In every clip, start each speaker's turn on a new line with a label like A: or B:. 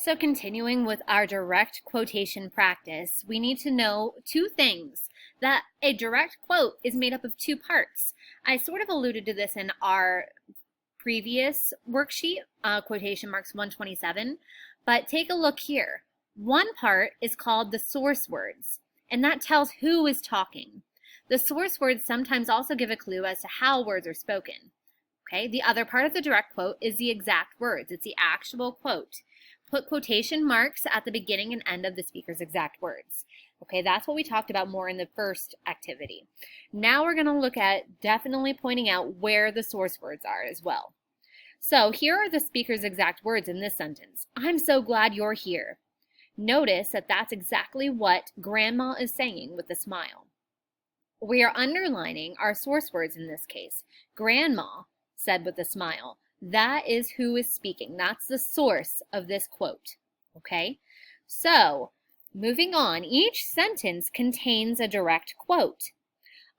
A: So continuing with our direct quotation practice, we need to know two things. That a direct quote is made up of two parts. I sort of alluded to this in our previous worksheet, quotation marks 127, but take a look here. One part is called the source words, and that tells who is talking. The source words sometimes also give a clue as to how words are spoken. Okay, the other part of the direct quote is the exact words. It's the actual quote. Put quotation marks at the beginning and end of the speaker's exact words. Okay, that's what we talked about more in the first activity. Now we're going to look at definitely pointing out where the source words are as well. So here are the speaker's exact words in this sentence. I'm so glad you're here. Notice that that's exactly what Grandma is saying with a smile. We are underlining our source words in this case. Grandma said with a smile. That is who is speaking. That's the source of this quote. Okay? So, moving on, each sentence contains a direct quote.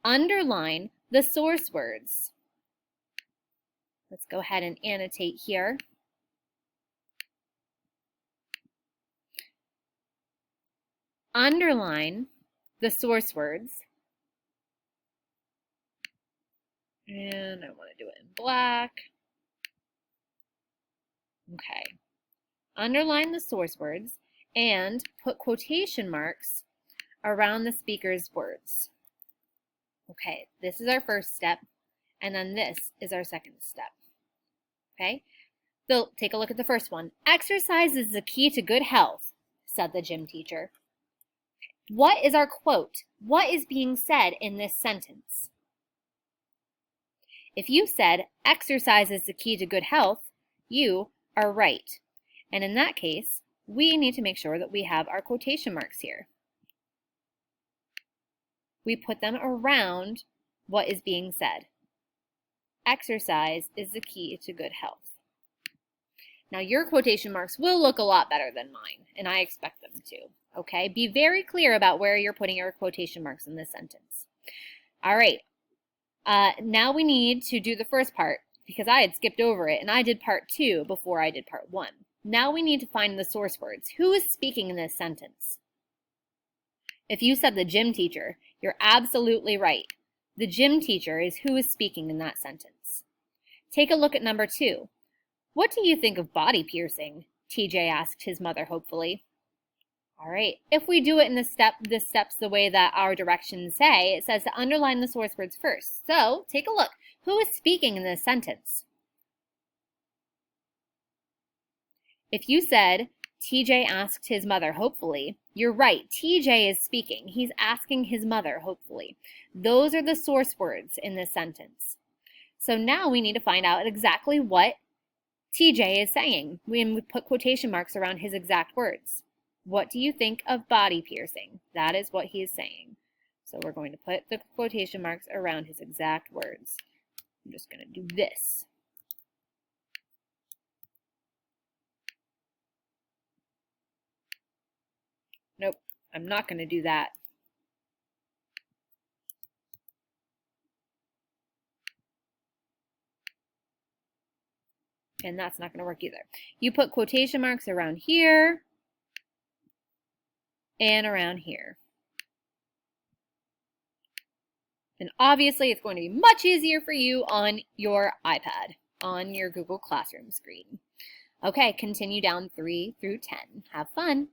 A: Underline the source words. Let's go ahead and annotate here. Underline the source words. And I want to do it in black. Okay. Underline the source words and put quotation marks around the speaker's words. Okay, this is our first step, and then this is our second step. Okay, so take a look at the first one. Exercise is the key to good health, said the gym teacher. What is our quote? What is being said in this sentence? If you said exercise is the key to good health, you are right. And in that case, we need to make sure that we have our quotation marks here. We put them around what is being said. Exercise is the key to good health. Now your quotation marks will look a lot better than mine, and I expect them to. Okay, be very clear about where you're putting your quotation marks in this sentence. All right, now we need to do the first part because I had skipped over it and I did part 2 before I did part 1. Now we need to find the source words. Who is speaking in this sentence? If you said the gym teacher, you're absolutely right. The gym teacher is who is speaking in that sentence. Take a look at number 2. What do you think of body piercing? TJ asked his mother hopefully. All right, if we do it in this step's the way that our directions say, it says to underline the source words first. So take a look. Who is speaking in this sentence? If you said, TJ asked his mother hopefully, you're right. TJ is speaking. He's asking his mother hopefully. Those are the source words in this sentence. So now we need to find out exactly what TJ is saying when we put quotation marks around his exact words. What do you think of body piercing? That is what he is saying. So we're going to put the quotation marks around his exact words. I'm just going to do this. Nope, I'm not going to do that. And that's not going to work either. You put quotation marks around here and around here. And obviously it's going to be much easier for you on your iPad, on your Google Classroom screen. Okay, continue down 3 through 10. Have fun.